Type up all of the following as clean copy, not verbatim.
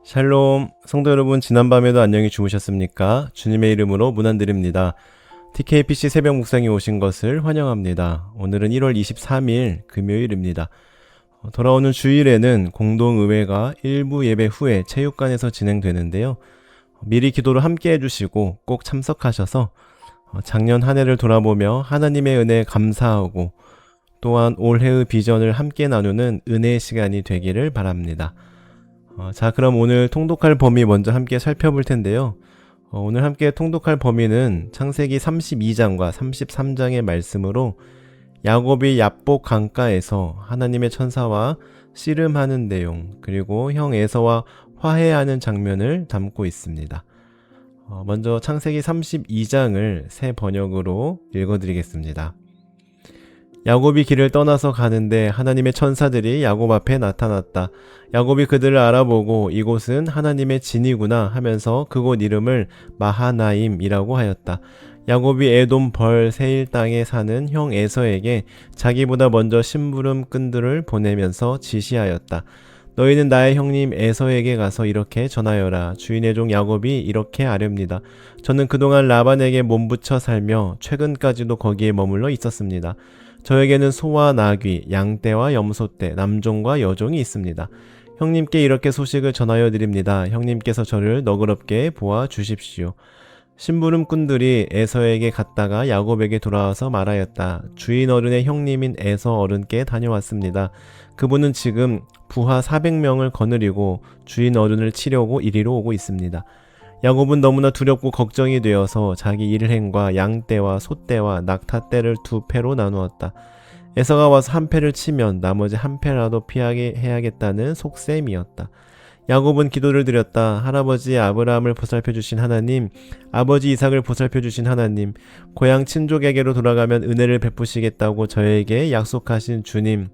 샬롬, 성도 여러분, 지난밤에도 안녕히 주무셨습니까? 주님의 이름으로 문안드립니다. TKPC 새벽 묵상에 오신 것을 환영합니다. 오늘은 1월 23일 금요일입니다. 돌아오는 주일에는 공동의회가 일부 예배 후에 체육관에서 진행되는데요. 미리 기도를 함께 해주시고 꼭 참석하셔서 작년 한 해를 돌아보며 하나님의 은혜에 감사하고 또한 올해의 비전을 함께 나누는 은혜의 시간이 되기를 바랍니다. 자, 그럼 오늘 통독할 범위 먼저 함께 살펴볼 텐데요. 오늘 함께 통독할 범위는 창세기 32장과 33장의 말씀으로 야곱이 얍복 강가에서 하나님의 천사와 씨름하는 내용, 그리고 형 에서와 화해하는 장면을 담고 있습니다. 먼저 창세기 32장을 새 번역으로 읽어드리겠습니다. 야곱이 길을 떠나서 가는데 하나님의 천사들이 야곱 앞에 나타났다. 야곱이 그들을 알아보고 이곳은 하나님의 진이구나 하면서 그곳 이름을 마하나임이라고 하였다. 야곱이 에돔 벌 세일 땅에 사는 형 에서에게 자기보다 먼저 심부름 꾼들을 보내면서 지시하였다. 너희는 나의 형님 에서에게 가서 이렇게 전하여라. 주인의 종 야곱이 이렇게 아뢰옵니다. 저는 그동안 라반에게 몸붙여 살며 최근까지도 거기에 머물러 있었습니다. 저에게는 소와 나귀, 양떼와 염소떼, 남종과 여종이 있습니다. 형님께 이렇게 소식을 전하여 드립니다. 형님께서 저를 너그럽게 보아 주십시오. 심부름꾼들이 에서에게 갔다가 야곱에게 돌아와서 말하였다. 주인 어른의 형님인 에서 어른께 다녀왔습니다. 그분은 지금 부하 400명을 거느리고 주인 어른을 치려고 이리로 오고 있습니다. 야곱은 너무나 두렵고 걱정이 되어서 자기 일행과 양떼와 소떼와 낙타떼를 두 패로 나누었다. 에서가 와서 한 패를 치면 나머지 한 패라도 피하게 해야겠다는 속셈이었다. 야곱은 기도를 드렸다. 할아버지 아브라함을 보살펴 주신 하나님, 아버지 이삭을 보살펴 주신 하나님, 고향 친족에게로 돌아가면 은혜를 베푸시겠다고 저에게 약속하신 주님,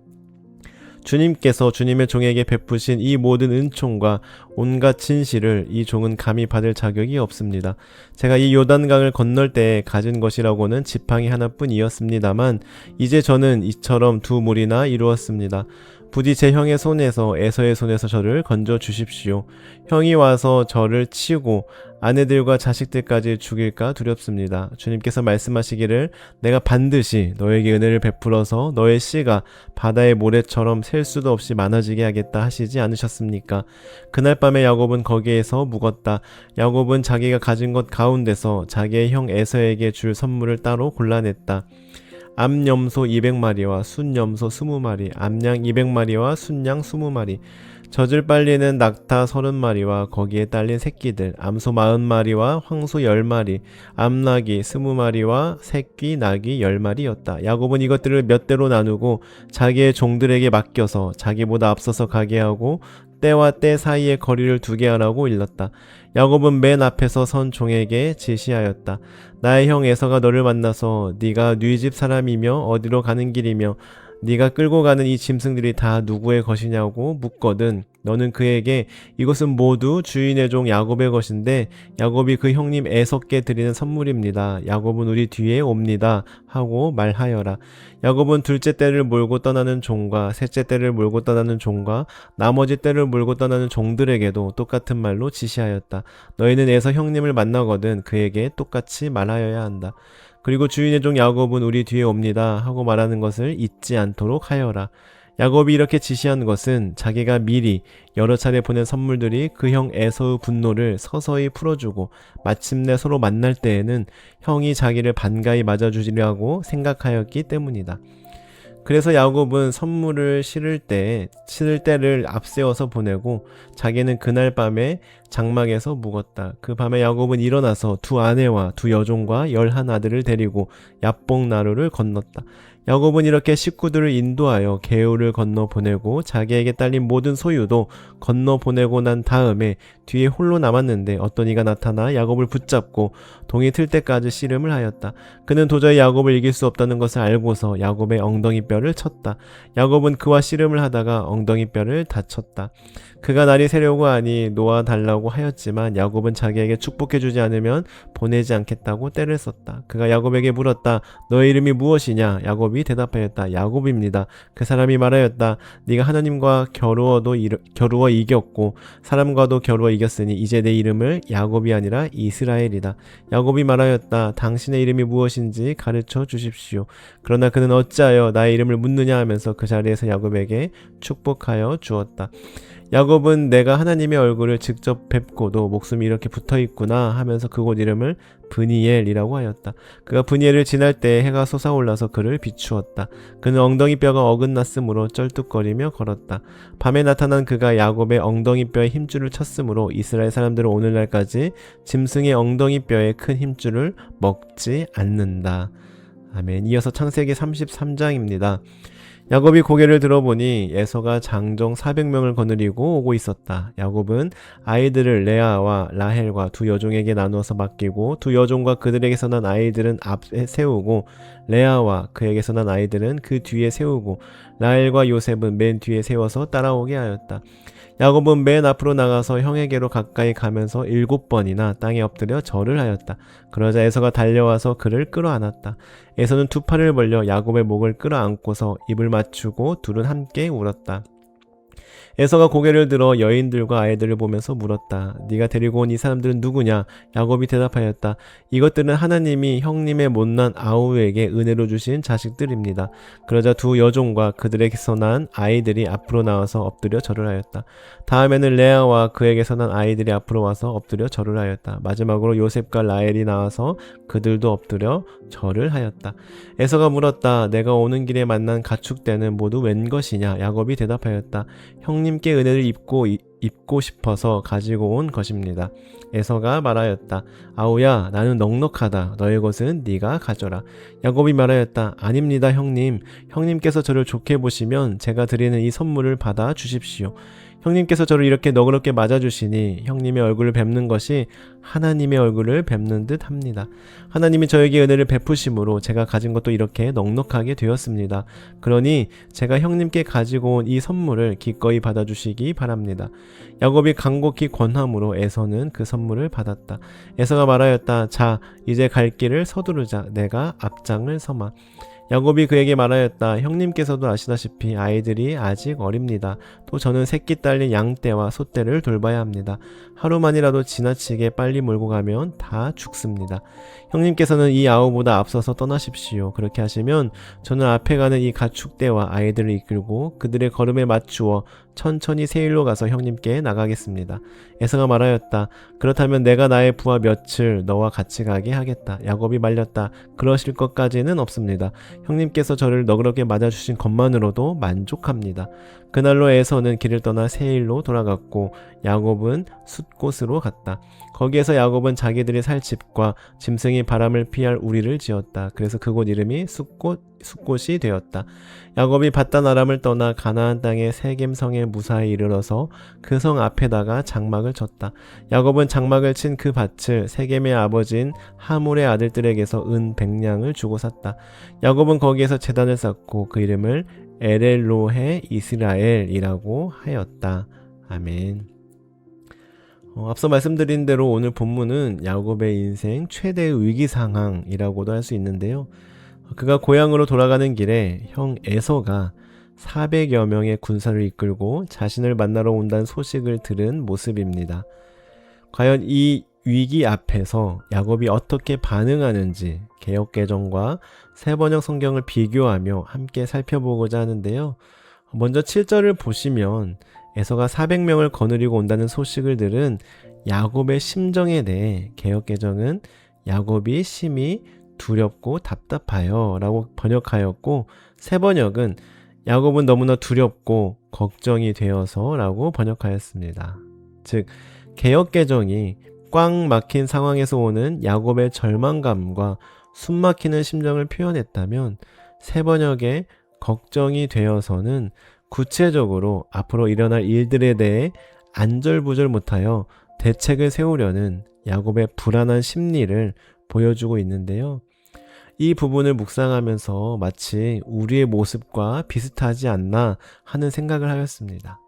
주님께서 주님의 종에게 베푸신 이 모든 은총과 온갖 진실을 이 종은 감히 받을 자격이 없습니다. 제가 이 요단강을 건널 때에 가진 것이라고는 지팡이 하나뿐이었습니다만 이제 저는 이처럼 두 무리나 이루었습니다. 부디 제 형의 손에서 에서의 손에서 저를 건져 주십시오. 형이 와서 저를 치고 아내들과 자식들까지 죽일까 두렵습니다. 주님께서 말씀하시기를 내가 반드시 너에게 은혜를 베풀어서 너의 씨가 바다의 모래처럼 셀 수도 없이 많아지게 하겠다 하시지 않으셨습니까? 그날 밤에 야곱은 거기에서 묵었다. 야곱은 자기가 가진 것 가운데서 자기의 형 에서에게 줄 선물을 따로 골라냈다. 암염소 200마리와 순염소 20마리, 암양 200마리와 순양 20마리, 젖을 빨리는 낙타 30마리와 거기에 딸린 새끼들, 암소 40마리와 황소 10마리, 암나귀 20마리와 새끼 나귀 10마리였다. 야곱은 이것들을 몇 대로 나누고 자기의 종들에게 맡겨서 자기보다 앞서서 가게 하고 때와 때 사이에 거리를 두게 하라고 일렀다. 야곱은 맨 앞에서 선 종에게 지시하였다. 나의 형 에서가 너를 만나서 네가 네 집 사람이며 어디로 가는 길이며 네가 끌고 가는 이 짐승들이 다 누구의 것이냐고 묻거든 너는 그에게 이것은 모두 주인의 종 야곱의 것인데 야곱이 그 형님 에서께 드리는 선물입니다. 야곱은 우리 뒤에 옵니다 하고 말하여라. 야곱은 둘째 떼를 몰고 떠나는 종과 셋째 떼를 몰고 떠나는 종과 나머지 떼를 몰고 떠나는 종들에게도 똑같은 말로 지시하였다. 너희는 에서 형님을 만나거든 그에게 똑같이 말하여야 한다. 그리고 주인의 종 야곱은 우리 뒤에 옵니다 하고 말하는 것을 잊지 않도록 하여라. 야곱이 이렇게 지시한 것은 자기가 미리 여러 차례 보낸 선물들이 그 형 에서의 분노를 서서히 풀어주고 마침내 서로 만날 때에는 형이 자기를 반가이 맞아주리라고 생각하였기 때문이다. 그래서 야곱은 선물을 실을 때를 앞세워서 보내고 자기는 그날 밤에 장막에서 묵었다. 그 밤에 야곱은 일어나서 두 아내와 두 여종과 11아들을 데리고 얍복 나루를 건넜다. 야곱은 이렇게 식구들을 인도하여 개울을 건너 보내고 자기에게 딸린 모든 소유도 건너 보내고 난 다음에 뒤에 홀로 남았는데 어떤 이가 나타나 야곱을 붙잡고 동이 틀 때까지 씨름을 하였다. 그는 도저히 야곱을 이길 수 없다는 것을 알고서 야곱의 엉덩이 뼈를 쳤다. 야곱은 그와 씨름을 하다가 엉덩이 뼈를 다쳤다. 그가 날이 새려고 하니 놓아달라고 하였지만 야곱은 자기에게 축복해주지 않으면 보내지 않겠다고 떼를 썼다. 그가 야곱에게 물었다. 너의 이름이 무엇이냐? 야곱이 야곱이 대답하였다. 야곱입니다. 그 사람이 말하였다. 네가 하나님과 겨루어 이겼고 사람과도 겨루어 이겼으니 이제 내 이름을 야곱이 아니라 이스라엘이다. 야곱이 말하였다. 당신의 이름이 무엇인지 가르쳐 주십시오. 그러나 그는 어찌하여 나의 이름을 묻느냐 하면서 그 자리에서 야곱에게 축복하여 주었다. 야곱은 내가 하나님의 얼굴을 직접 뵙고도 목숨이 이렇게 붙어있구나 하면서 그곳 이름을 브니엘이라고 하였다. 그가 브니엘을 지날 때 해가 솟아올라서 그를 비추었다. 그는 엉덩이뼈가 어긋났으므로 쩔뚝거리며 걸었다. 밤에 나타난 그가 야곱의 엉덩이뼈에 힘줄을 쳤으므로 이스라엘 사람들은 오늘날까지 짐승의 엉덩이뼈에 큰 힘줄을 먹지 않는다. 아멘. 이어서 창세기 33장입니다. 야곱이 고개를 들어보니 에서가 장정 400명을 거느리고 오고 있었다. 야곱은 아이들을 레아와 라헬과 두 여종에게 나누어서 맡기고 두 여종과 그들에게서 난 아이들은 앞에 세우고 레아와 그에게서 난 아이들은 그 뒤에 세우고 라헬과 요셉은 맨 뒤에 세워서 따라오게 하였다. 야곱은 맨 앞으로 나가서 형에게로 가까이 가면서 7번이나 땅에 엎드려 절을 하였다. 그러자 에서가 달려와서 그를 끌어안았다. 에서는 두 팔을 벌려 야곱의 목을 끌어안고서 입을 맞추고 둘은 함께 울었다. 에서가 고개를 들어 여인들과 아이들을 보면서 물었다. 네가 데리고 온 이 사람들은 누구냐? 야곱이 대답하였다. 이것들은 하나님이 형님의 못난 아우에게 은혜로 주신 자식들입니다. 그러자 두 여종과 그들에게서 난 아이들이 앞으로 나와서 엎드려 절을 하였다. 다음에는 레아와 그에게서 난 아이들이 앞으로 와서 엎드려 절을 하였다. 마지막으로 요셉과 라헬이 나와서 그들도 엎드려 절을 하였다. 에서가 물었다. 내가 오는 길에 만난 가축대는 모두 웬 것이냐? 야곱이 대답하였다. 형님께 은혜를 입고 싶어서 가지고 온 것입니다. 에서가 말하였다. 아우야, 나는 넉넉하다. 너의 것은 네가 가져라. 야곱이 말하였다. 아닙니다, 형님. 형님께서 저를 좋게 보시면 제가 드리는 이 선물을 받아 주십시오. 형님께서 저를 이렇게 너그럽게 맞아주시니 형님의 얼굴을 뵙는 것이 하나님의 얼굴을 뵙는 듯 합니다. 하나님이 저에게 은혜를 베푸심으로 제가 가진 것도 이렇게 넉넉하게 되었습니다. 그러니 제가 형님께 가지고 온 이 선물을 기꺼이 받아주시기 바랍니다. 야곱이 간곡히 권함으로 에서는 그 선물을 받았다. 에서가 말하였다. 자, 이제 갈 길을 서두르자. 내가 앞장을 서마. 야곱이 그에게 말하였다. 형님께서도 아시다시피 아이들이 아직 어립니다. 또 저는 새끼 딸린 양떼와 소떼를 돌봐야 합니다. 하루만이라도 지나치게 빨리 몰고 가면 다 죽습니다. 형님께서는 이 아우보다 앞서서 떠나십시오. 그렇게 하시면 저는 앞에 가는 이 가축대와 아이들을 이끌고 그들의 걸음에 맞추어 천천히 세일로 가서 형님께 나가겠습니다. 에서가 말하였다. 그렇다면 내가 나의 부하 며칠 너와 같이 가게 하겠다. 야곱이 말렸다. 그러실 것까지는 없습니다. 형님께서 저를 너그럽게 맞아주신 것만으로도 만족합니다. 그날로 에서는 길을 떠나 세일로 돌아갔고 야곱은 숫곳으로 갔다. 거기에서 야곱은 자기들이 살 집과 짐승이 바람을 피할 우리를 지었다. 그래서 그곳 이름이 숫곳이 되었다. 야곱이 밧단 아람을 떠나 가나안 땅의 세겜성에 무사히 이르러서 그 성 앞에다가 장막을 쳤다. 야곱은 장막을 친 그 밭을 세겜의 아버지인 하몰의 아들들에게서 은 100냥을 주고 샀다. 야곱은 거기에서 제단을 쌓고 그 이름을 엘엘로헤 이스라엘이라고 하였다. 아멘. 앞서 말씀드린 대로 오늘 본문은 야곱의 인생 최대의 위기 상황이라고도 할 수 있는데요. 그가 고향으로 돌아가는 길에 형 에서가 400여 명의 군사를 이끌고 자신을 만나러 온다는 소식을 들은 모습입니다. 과연 이 위기 앞에서 야곱이 어떻게 반응하는지 개역개정과 새번역 성경을 비교하며 함께 살펴보고자 하는데요. 먼저 7절을 보시면 에서가 400명을 거느리고 온다는 소식을 들은 야곱의 심정에 대해 개역개정은 야곱이 심히 두렵고 답답하여 라고 번역하였고 새번역은 야곱은 너무나 두렵고 걱정이 되어서 라고 번역하였습니다. 즉 개역개정이 꽉 막힌 상황에서 오는 야곱의 절망감과 숨막히는 심정을 표현했다면 새번역의 걱정이 되어서는 구체적으로 앞으로 일어날 일들에 대해 안절부절 못하여 대책을 세우려는 야곱의 불안한 심리를 보여주고 있는데요. 이 부분을 묵상하면서 마치 우리의 모습과 비슷하지 않나 하는 생각을 하였습니다.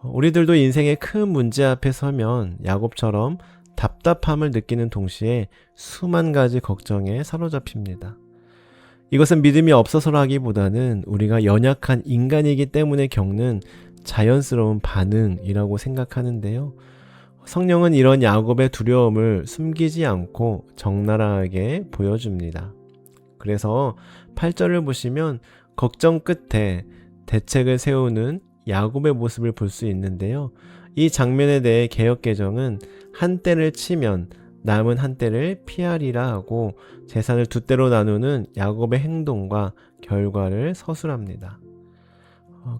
우리들도 인생의 큰 문제 앞에 서면 야곱처럼 답답함을 느끼는 동시에 수만 가지 걱정에 사로잡힙니다. 이것은 믿음이 없어서라기보다는 우리가 연약한 인간이기 때문에 겪는 자연스러운 반응이라고 생각하는데요. 성령은 이런 야곱의 두려움을 숨기지 않고 적나라하게 보여줍니다. 그래서 8절을 보시면 걱정 끝에 대책을 세우는 야곱의 모습을 볼 수 있는데요. 이 장면에 대해 개역개정은 한 때를 치면 남은 한 때를 피하리라 하고 재산을 두 때로 나누는 야곱의 행동과 결과를 서술합니다.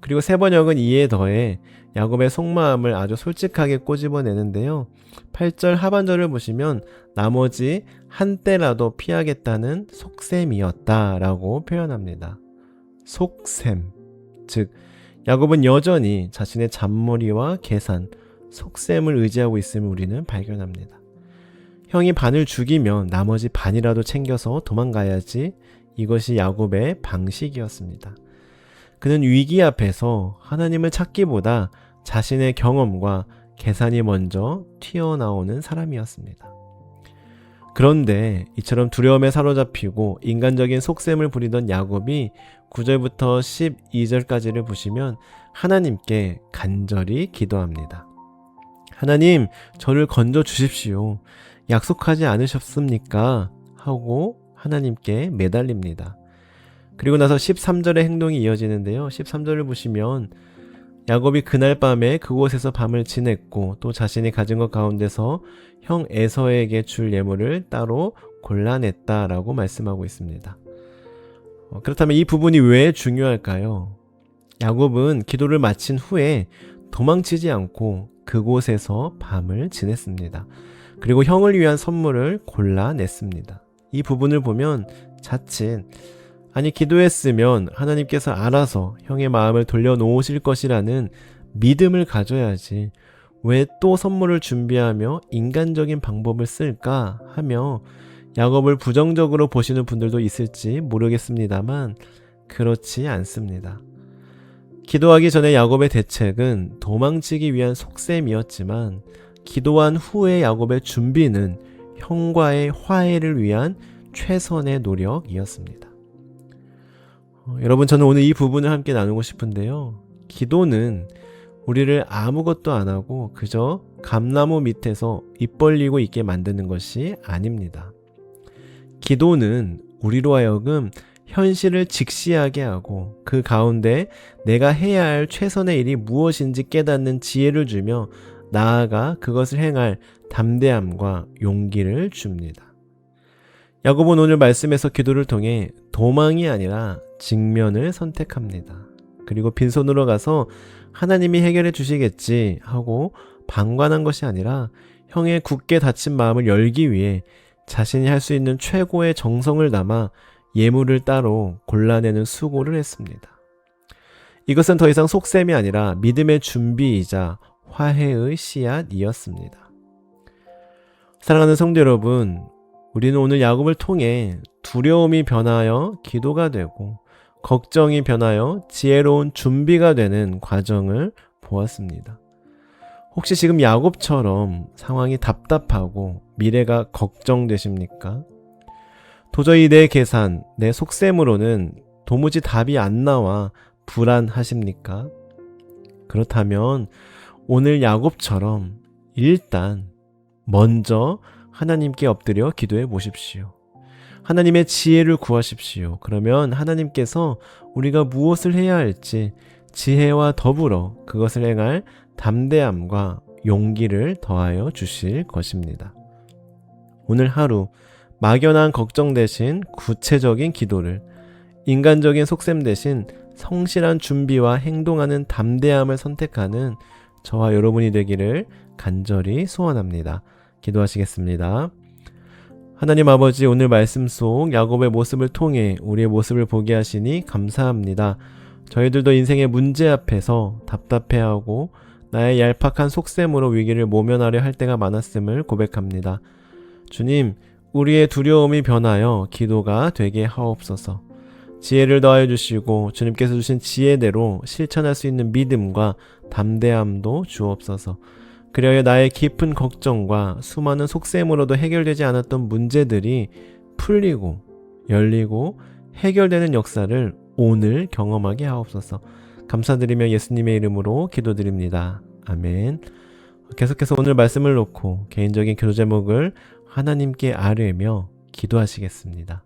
그리고 세 번역은 이에 더해 야곱의 속마음을 아주 솔직하게 꼬집어내는데요. 8절 하반절을 보시면 나머지 한때라도 피하겠다는 속셈이었다라고 표현합니다. 속셈, 즉 야곱은 여전히 자신의 잔머리와 계산, 속셈을 의지하고 있음을 우리는 발견합니다. 형이 반을 죽이면 나머지 반이라도 챙겨서 도망가야지, 이것이 야곱의 방식이었습니다. 그는 위기 앞에서 하나님을 찾기보다 자신의 경험과 계산이 먼저 튀어나오는 사람이었습니다. 그런데 이처럼 두려움에 사로잡히고 인간적인 속셈을 부리던 야곱이 9절부터 12절까지를 보시면 하나님께 간절히 기도합니다. 하나님, 저를 건져 주십시오. 약속하지 않으셨습니까? 하고 하나님께 매달립니다. 그리고 나서 13절의 행동이 이어지는데요. 13절을 보시면 야곱이 그날 밤에 그곳에서 밤을 지냈고 또 자신이 가진 것 가운데서 형 에서에게 줄 예물을 따로 골라냈다라고 말씀하고 있습니다. 그렇다면 이 부분이 왜 중요할까요? 야곱은 기도를 마친 후에 도망치지 않고 그곳에서 밤을 지냈습니다. 그리고 형을 위한 선물을 골라냈습니다. 이 부분을 보면 자칫 기도했으면 하나님께서 알아서 형의 마음을 돌려놓으실 것이라는 믿음을 가져야지 왜 또 선물을 준비하며 인간적인 방법을 쓸까 하며 야곱을 부정적으로 보시는 분들도 있을지 모르겠습니다만 그렇지 않습니다. 기도하기 전에 야곱의 대책은 도망치기 위한 속셈이었지만 기도한 후에 야곱의 준비는 형과의 화해를 위한 최선의 노력이었습니다. 여러분, 저는 오늘 이 부분을 함께 나누고 싶은데요. 기도는 우리를 아무것도 안 하고 그저 감나무 밑에서 입 벌리고 있게 만드는 것이 아닙니다. 기도는 우리로 하여금 현실을 직시하게 하고 그 가운데 내가 해야 할 최선의 일이 무엇인지 깨닫는 지혜를 주며 나아가 그것을 행할 담대함과 용기를 줍니다. 야곱은 오늘 말씀에서 기도를 통해 도망이 아니라 직면을 선택합니다. 그리고 빈손으로 가서 하나님이 해결해 주시겠지 하고 방관한 것이 아니라 형의 굳게 닫힌 마음을 열기 위해 자신이 할 수 있는 최고의 정성을 담아 예물을 따로 골라내는 수고를 했습니다. 이것은 더 이상 속셈이 아니라 믿음의 준비이자 화해의 씨앗이었습니다. 사랑하는 성도 여러분, 우리는 오늘 야곱을 통해 두려움이 변하여 기도가 되고 걱정이 변하여 지혜로운 준비가 되는 과정을 보았습니다. 혹시 지금 야곱처럼 상황이 답답하고 미래가 걱정되십니까? 도저히 내 계산, 내 속셈으로는 도무지 답이 안 나와 불안하십니까? 그렇다면 오늘 야곱처럼 일단 먼저 하나님께 엎드려 기도해 보십시오. 하나님의 지혜를 구하십시오. 그러면 하나님께서 우리가 무엇을 해야 할지 지혜와 더불어 그것을 행할 담대함과 용기를 더하여 주실 것입니다. 오늘 하루 막연한 걱정 대신 구체적인 기도를, 인간적인 속셈 대신 성실한 준비와 행동하는 담대함을 선택하는 저와 여러분이 되기를 간절히 소원합니다. 기도하시겠습니다. 하나님 아버지, 오늘 말씀 속 야곱의 모습을 통해 우리의 모습을 보게 하시니 감사합니다. 저희들도 인생의 문제 앞에서 답답해하고 나의 얄팍한 속셈으로 위기를 모면하려 할 때가 많았음을 고백합니다. 주님, 우리의 두려움이 변하여 기도가 되게 하옵소서. 지혜를 더하여 주시고 주님께서 주신 지혜대로 실천할 수 있는 믿음과 담대함도 주옵소서. 그리하여 나의 깊은 걱정과 수많은 속셈으로도 해결되지 않았던 문제들이 풀리고 열리고 해결되는 역사를 오늘 경험하게 하옵소서. 감사드리며 예수님의 이름으로 기도드립니다. 아멘. 계속해서 오늘 말씀을 놓고 개인적인 기도 제목을 하나님께 아뢰며 기도하시겠습니다.